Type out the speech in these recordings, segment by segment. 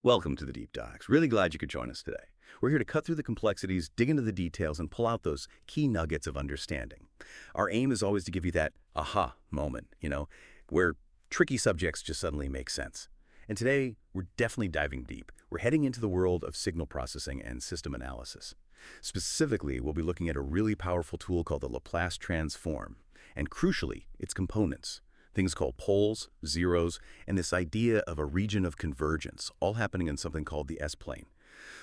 Welcome to the Deep Dives. Really glad you could join us today. We're here to cut through the complexities, dig into the details, and pull out those key nuggets of understanding. Our aim is always to give you that aha moment, where tricky subjects just suddenly make sense. And today, we're definitely diving deep. We're heading into the world of signal processing and system analysis. Specifically, we'll be looking at a really powerful tool called the Laplace transform, and crucially, its components. Things called poles, zeros, and this idea of a region of convergence, all happening in something called the S-plane.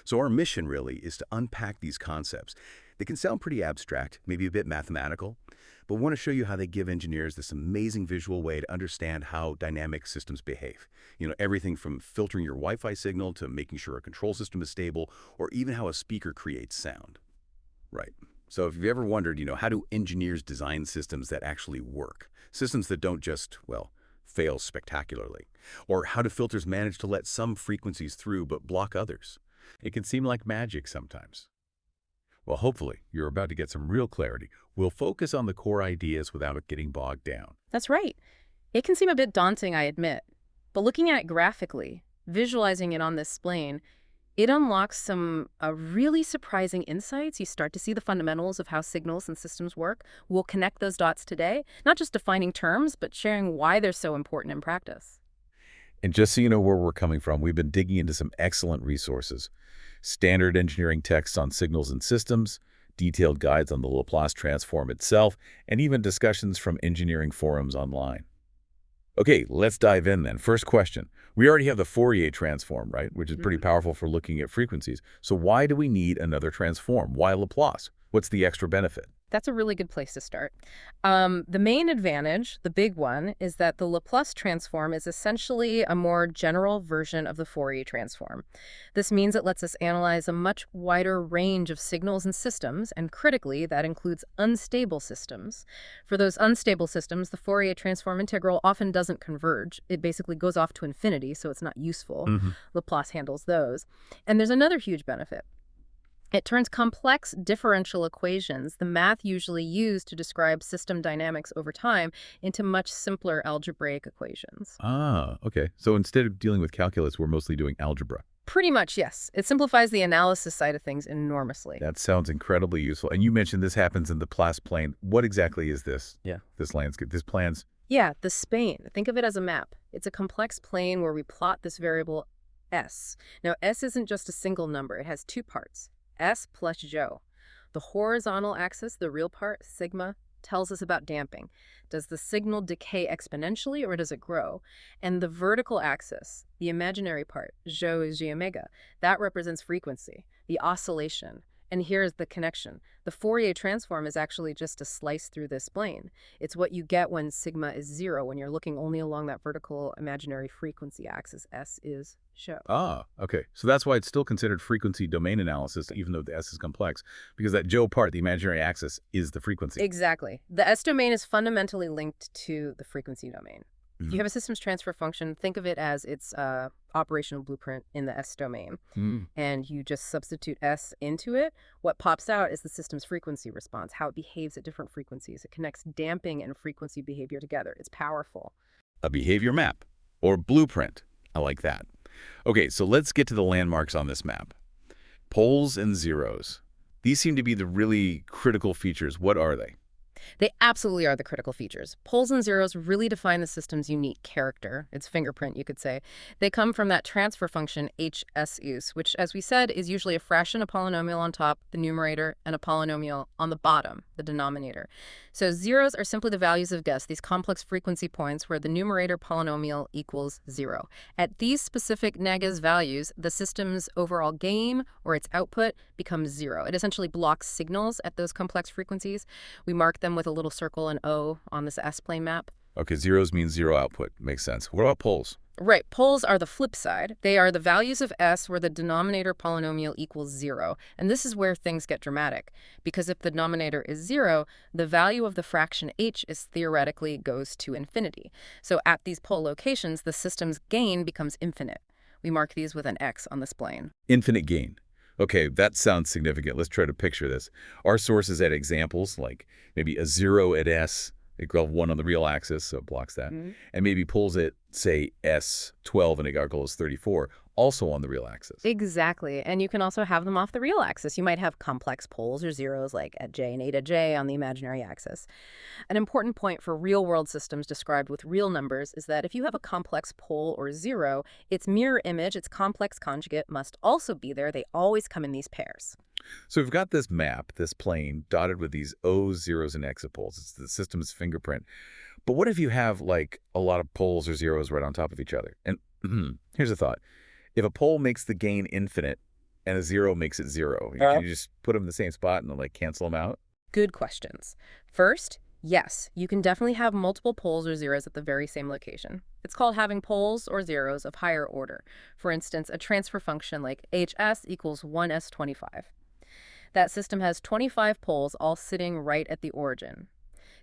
So our mission really is to unpack these concepts. They can sound pretty abstract, maybe a bit mathematical, but we want to show you how they give engineers this amazing visual way to understand how dynamic systems behave. Everything from filtering your Wi-Fi signal to making sure a control system is stable, or even how a speaker creates sound. Right. So if you've ever wondered, how do engineers design systems that actually work? Systems that don't just, fail spectacularly. Or how do filters manage to let some frequencies through but block others? It can seem like magic sometimes. Well, hopefully, you're about to get some real clarity. We'll focus on the core ideas without it getting bogged down. That's right. It can seem a bit daunting, I admit. But looking at it graphically, visualizing it on this spline, it unlocks some really surprising insights. You start to see the fundamentals of how signals and systems work. We'll connect those dots today, not just defining terms, but sharing why they're so important in practice. And just so you know where we're coming from, we've been digging into some excellent resources. Standard engineering texts on signals and systems, detailed guides on the Laplace transform itself, and even discussions from engineering forums online. Okay, let's dive in then. First question. We already have the Fourier transform, right? Which is pretty powerful for looking at frequencies. So why do we need another transform? Why Laplace? What's the extra benefit? That's a really good place to start. The main advantage, the big one, is that the Laplace transform is essentially a more general version of the Fourier transform. This means it lets us analyze a much wider range of signals and systems, and critically, that includes unstable systems. For those unstable systems, the Fourier transform integral often doesn't converge. It basically goes off to infinity, so it's not useful. Laplace handles those. And there's another huge benefit. It turns complex differential equations, the math usually used to describe system dynamics over time, into much simpler algebraic equations. Ah, okay. So instead of dealing with calculus, we're mostly doing algebra. Pretty much, yes. It simplifies the analysis side of things enormously. That sounds incredibly useful. And you mentioned this happens in the Laplace plane. What exactly is this? Yeah. This landscape, this plans? Yeah, the spane. Think of it as a map. It's a complex plane where we plot this variable s. Now, s isn't just a single number. It has two parts. S plus Joe. The horizontal axis, the real part, sigma, tells us about damping. Does the signal decay exponentially or does it grow? And the vertical axis, the imaginary part, Joe is G omega, that represents frequency, the oscillation. And here's the connection. The Fourier transform is actually just a slice through this plane. It's what you get when sigma is 0, when you're looking only along that vertical imaginary frequency axis. S is Joe. Ah, okay. So that's why it's still considered frequency domain analysis, even though the S is complex, because that Joe part, the imaginary axis, is the frequency. Exactly. The S domain is fundamentally linked to the frequency domain. If you have a systems transfer function, think of it as its operational blueprint in the S domain. And you just substitute S into it. What pops out is the system's frequency response, how it behaves at different frequencies. It connects damping and frequency behavior together. It's powerful. A behavior map, or blueprint. I like that. Okay, so let's get to the landmarks on this map. Poles and zeros. These seem to be the really critical features. What are they? They absolutely are the critical features. Poles and zeros really define the system's unique character, its fingerprint, you could say. They come from that transfer function HS use, which, as we said, is usually a fraction, a polynomial on top, the numerator, and a polynomial on the bottom, the denominator. So zeros are simply the values of guess, these complex frequency points where the numerator polynomial equals 0. At these specific negas values, the system's overall gain, or its output, becomes 0. It essentially blocks signals at those complex frequencies. We mark them with a little circle and O on this S-plane map. Okay, zeros means zero output. Makes sense. What about poles? Right. Poles are the flip side. They are the values of S where the denominator polynomial equals 0. And this is where things get dramatic. Because if the denominator is 0, the value of the fraction h is theoretically goes to infinity. So at these pole locations, the system's gain becomes infinite. We mark these with an X on this plane. Infinite gain. Okay, that sounds significant. Let's try to picture this. Our sources add examples like maybe a 0 at S, equal 1 on the real axis, so it blocks that. And maybe pulls it, say, S12 and equals 34. also on the real axis. Exactly. And you can also have them off the real axis. You might have complex poles or zeros like at J and eta J on the imaginary axis. An important point for real-world systems described with real numbers is that if you have a complex pole or zero, its mirror image, its complex conjugate, must also be there. They always come in these pairs. So we've got this map, this plane, dotted with these O's, zeros, and exapoles. It's the system's fingerprint. But what if you have, like, a lot of poles or zeros right on top of each other? And here's a thought. If a pole makes the gain infinite and a zero makes it zero, can you just put them in the same spot and, like, cancel them out? Good questions. First, yes, you can definitely have multiple poles or zeros at the very same location. It's called having poles or zeros of higher order. For instance, a transfer function like hs equals 1s25. That system has 25 poles all sitting right at the origin.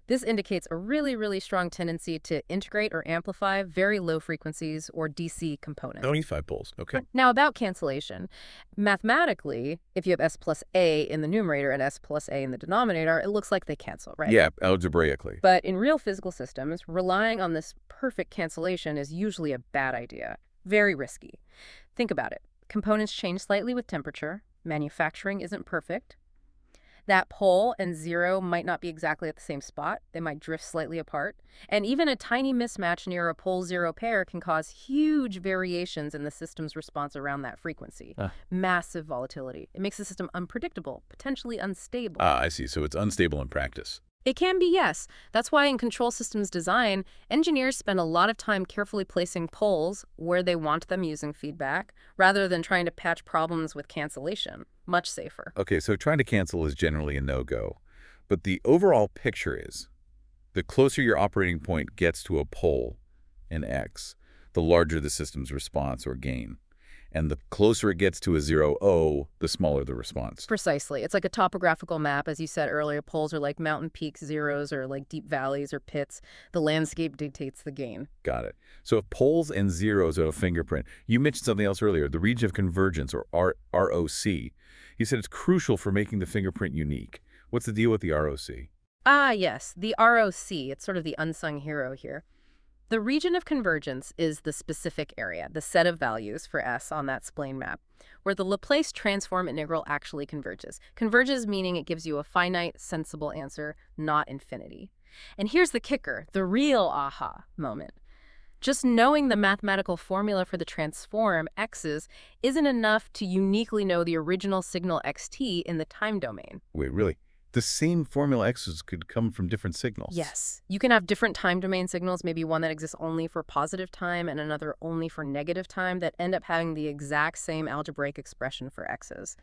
This indicates a really, really strong tendency to integrate or amplify very low frequencies or DC components. 25 poles, okay. Now, about cancellation, mathematically, if you have s plus a in the numerator and s plus a in the denominator, it looks like they cancel, right? Yeah, algebraically. But in real physical systems, relying on this perfect cancellation is usually a bad idea, very risky. Think about it. Components change slightly with temperature. Manufacturing isn't perfect. That pole and zero might not be exactly at the same spot. They might drift slightly apart. And even a tiny mismatch near a pole-zero pair can cause huge variations in the system's response around that frequency. Massive volatility. It makes the system unpredictable, potentially unstable. I see. So it's unstable in practice. It can be, yes. That's why in control systems design, engineers spend a lot of time carefully placing poles where they want them using feedback, rather than trying to patch problems with cancellation. Much safer. Okay, so trying to cancel is generally a no-go. But the overall picture is, the closer your operating point gets to a pole in X, the larger the system's response or gain. And the closer it gets to a zero O, the smaller the response. Precisely. It's like a topographical map. As you said earlier, poles are like mountain peaks, zeros are like deep valleys or pits. The landscape dictates the gain. Got it. So if poles and zeros are a fingerprint, you mentioned something else earlier, the region of convergence, or ROC. You said it's crucial for making the fingerprint unique. What's the deal with the ROC? Ah, yes, the ROC. It's sort of the unsung hero here. The region of convergence is the specific area, the set of values for S on that spline map, where the Laplace transform integral actually converges. Converges meaning it gives you a finite, sensible answer, not infinity. And here's the kicker, the real aha moment. Just knowing the mathematical formula for the transform x's isn't enough to uniquely know the original signal xt in the time domain. Wait, really? The same formula x's could come from different signals? Yes. You can have different time domain signals, maybe one that exists only for positive time and another only for negative time, that end up having the exact same algebraic expression for x's.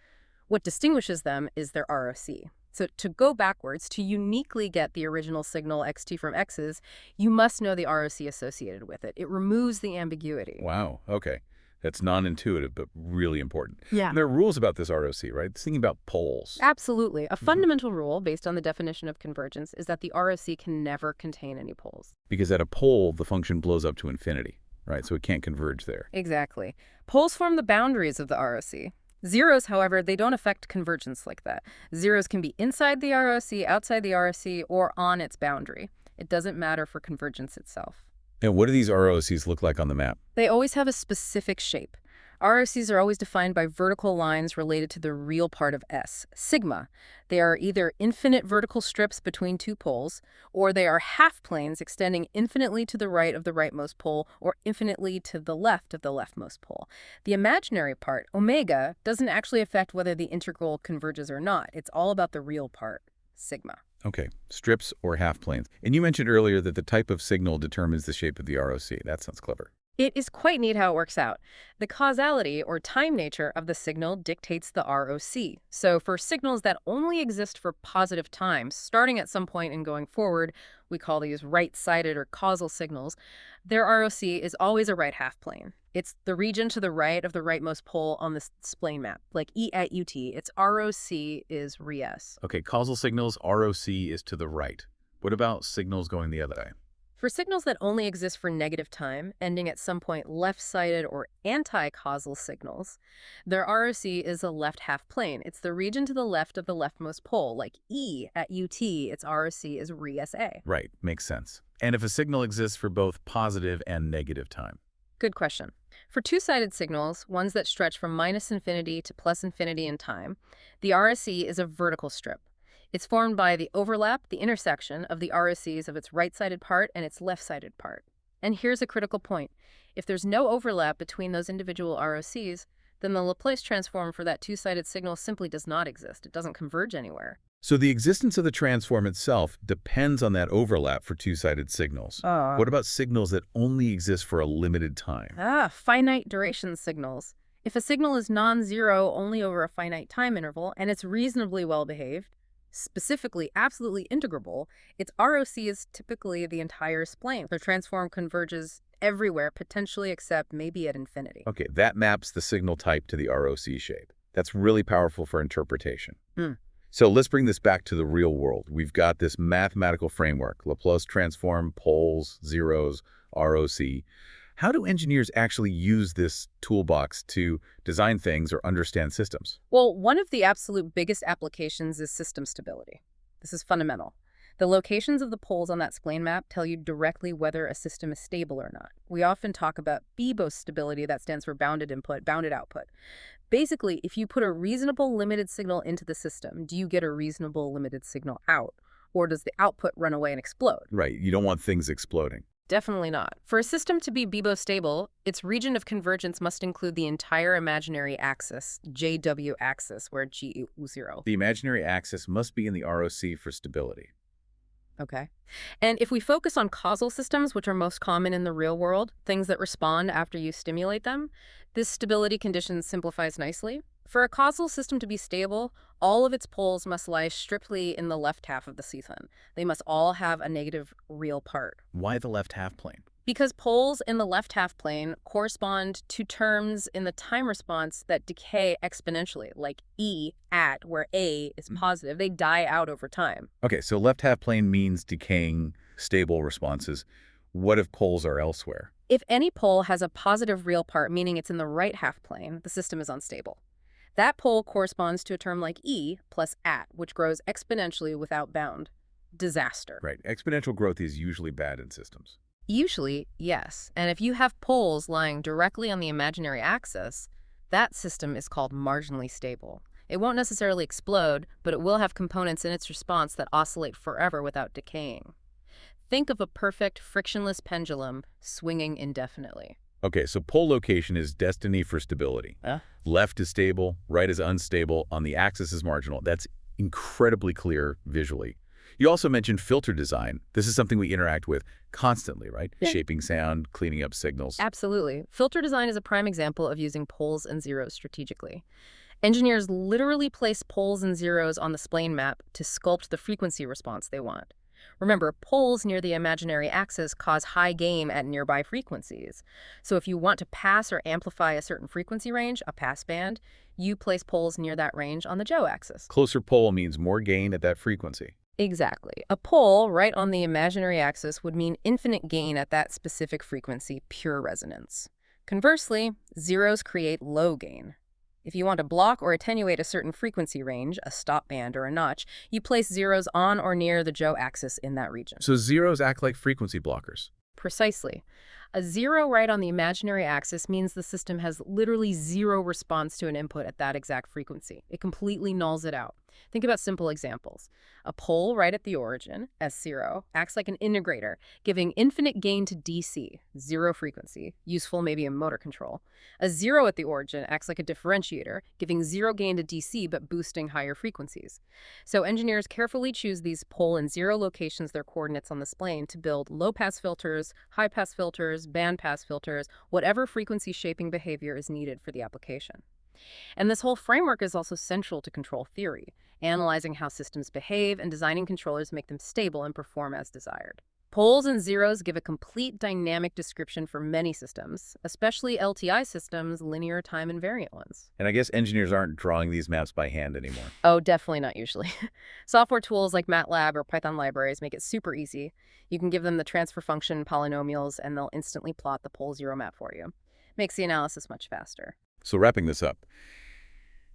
What distinguishes them is their ROC. So to go backwards, to uniquely get the original signal xt from x's, you must know the ROC associated with it. It removes the ambiguity. Wow, okay. That's non-intuitive, but really important. Yeah. And there are rules about this ROC, right? Thinking about poles. Absolutely. A fundamental rule based on the definition of convergence is that the ROC can never contain any poles. Because at a pole, the function blows up to infinity, right? So it can't converge there. Exactly. Poles form the boundaries of the ROC. Zeros, however, they don't affect convergence like that. Zeros can be inside the ROC, outside the ROC, or on its boundary. It doesn't matter for convergence itself. And what do these ROCs look like on the map? They always have a specific shape. ROCs are always defined by vertical lines related to the real part of S, sigma. They are either infinite vertical strips between two poles, or they are half planes extending infinitely to the right of the rightmost pole or infinitely to the left of the leftmost pole. The imaginary part, omega, doesn't actually affect whether the integral converges or not. It's all about the real part, sigma. Okay, strips or half planes. And you mentioned earlier that the type of signal determines the shape of the ROC. That sounds clever. It is quite neat how it works out. The causality or time nature of the signal dictates the ROC. So for signals that only exist for positive time, starting at some point and going forward, we call these right-sided or causal signals, their ROC is always a right half plane. It's the region to the right of the rightmost pole on the spline map, like E at UT. Its ROC is Res. Okay, causal signals, ROC is to the right. What about signals going the other way? For signals that only exist for negative time, ending at some point left-sided or anti-causal signals, their ROC is a left half plane. It's the region to the left of the leftmost pole, like E at UT, its ROC is Re-SA. Right, makes sense. And if a signal exists for both positive and negative time? Good question. For two-sided signals, ones that stretch from minus infinity to plus infinity in time, the RSE is a vertical strip. It's formed by the overlap, the intersection of the RSEs of its right-sided part and its left-sided part. And here's a critical point. If there's no overlap between those individual ROCs, then the Laplace transform for that two-sided signal simply does not exist. It doesn't converge anywhere. So the existence of the transform itself depends on that overlap for two-sided signals. What about signals that only exist for a limited time? Finite duration signals. If a signal is non-zero only over a finite time interval and it's reasonably well-behaved, specifically absolutely integrable, its ROC is typically the entire splane. The transform converges everywhere, potentially except maybe at infinity. Okay, that maps the signal type to the ROC shape. That's really powerful for interpretation. So let's bring this back to the real world. We've got this mathematical framework, Laplace transform, poles, zeros, ROC. How do engineers actually use this toolbox to design things or understand systems? Well, one of the absolute biggest applications is system stability. This is fundamental. The locations of the poles on that splane map tell you directly whether a system is stable or not. We often talk about BEBO stability, that stands for bounded input, bounded output. Basically, if you put a reasonable limited signal into the system, do you get a reasonable limited signal out? Or does the output run away and explode? Right, you don't want things exploding. Definitely not. For a system to be BEBO stable, its region of convergence must include the entire imaginary axis, JW axis, where G equals 0. The imaginary axis must be in the ROC for stability. Okay. And if we focus on causal systems, which are most common in the real world, things that respond after you stimulate them, this stability condition simplifies nicely. For a causal system to be stable, all of its poles must lie strictly in the left half of the season. They must all have a negative real part. Why the left half plane? Because poles in the left half plane correspond to terms in the time response that decay exponentially, like E at, where A is positive. They die out over time. Okay, so left half plane means decaying, stable responses. What if poles are elsewhere? If any pole has a positive real part, meaning it's in the right half plane, the system is unstable. That pole corresponds to a term like E plus at, which grows exponentially without bound. Disaster. Right, exponential growth is usually bad in systems. Usually, yes. And if you have poles lying directly on the imaginary axis, that system is called marginally stable. It won't necessarily explode, but it will have components in its response that oscillate forever without decaying. Think of a perfect, frictionless pendulum swinging indefinitely. Okay, so pole location is destiny for stability. Left is stable, right is unstable, on the axis is marginal. That's incredibly clear visually. You also mentioned filter design. This is something we interact with constantly, right? Yeah. Shaping sound, cleaning up signals. Absolutely. Filter design is a prime example of using poles and zeros strategically. Engineers literally place poles and zeros on the splane map to sculpt the frequency response they want. Remember, poles near the imaginary axis cause high gain at nearby frequencies. So if you want to pass or amplify a certain frequency range, a pass band, you place poles near that range on the Joe axis. Closer pole means more gain at that frequency. Exactly. A pole right on the imaginary axis would mean infinite gain at that specific frequency, pure resonance. Conversely, zeros create low gain. If you want to block or attenuate a certain frequency range, a stop band or a notch, you place zeros on or near the Joe axis in that region. So zeros act like frequency blockers. Precisely. A zero right on the imaginary axis means the system has literally zero response to an input at that exact frequency. It completely nulls it out. Think about simple examples. A pole right at the origin, S0, acts like an integrator, giving infinite gain to DC, zero frequency, useful maybe in motor control. A zero at the origin acts like a differentiator, giving zero gain to DC but boosting higher frequencies. So engineers carefully choose these pole and zero locations, their coordinates on the splane, to build low-pass filters, high-pass filters, band-pass filters, whatever frequency shaping behavior is needed for the application. And this whole framework is also central to control theory, analyzing how systems behave and designing controllers make them stable and perform as desired. Poles and zeros give a complete dynamic description for many systems, especially LTI systems, linear time invariant ones. And I guess engineers aren't drawing these maps by hand anymore. Oh, definitely not usually. Software tools like MATLAB or Python libraries make it super easy. You can give them the transfer function polynomials and they'll instantly plot the pole zero map for you. Makes the analysis much faster. So wrapping this up,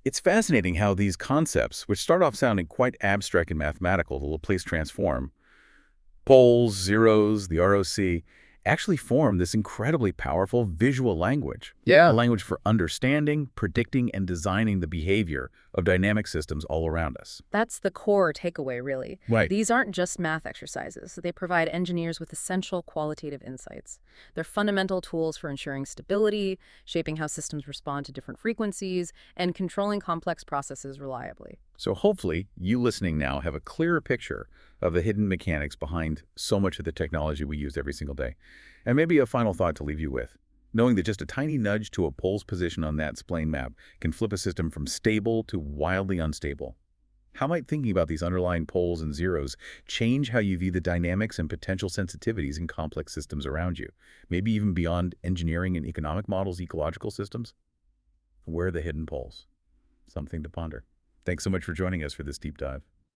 it's fascinating how these concepts, which start off sounding quite abstract and mathematical, the Laplace transform, poles, zeros, the ROC, actually form this incredibly powerful visual language. A Yeah. language for understanding, predicting, and designing the behavior of dynamic systems all around us. That's the core takeaway, really. Right. These aren't just math exercises. They provide engineers with essential qualitative insights. They're fundamental tools for ensuring stability, shaping how systems respond to different frequencies, and controlling complex processes reliably. So hopefully, you listening now have a clearer picture of the hidden mechanics behind so much of the technology we use every single day. And maybe a final thought to leave you with. Knowing that just a tiny nudge to a pole's position on that splane map can flip a system from stable to wildly unstable. How might thinking about these underlying poles and zeros change how you view the dynamics and potential sensitivities in complex systems around you? Maybe even beyond engineering and economic models, ecological systems? Where are the hidden poles? Something to ponder. Thanks so much for joining us for this deep dive.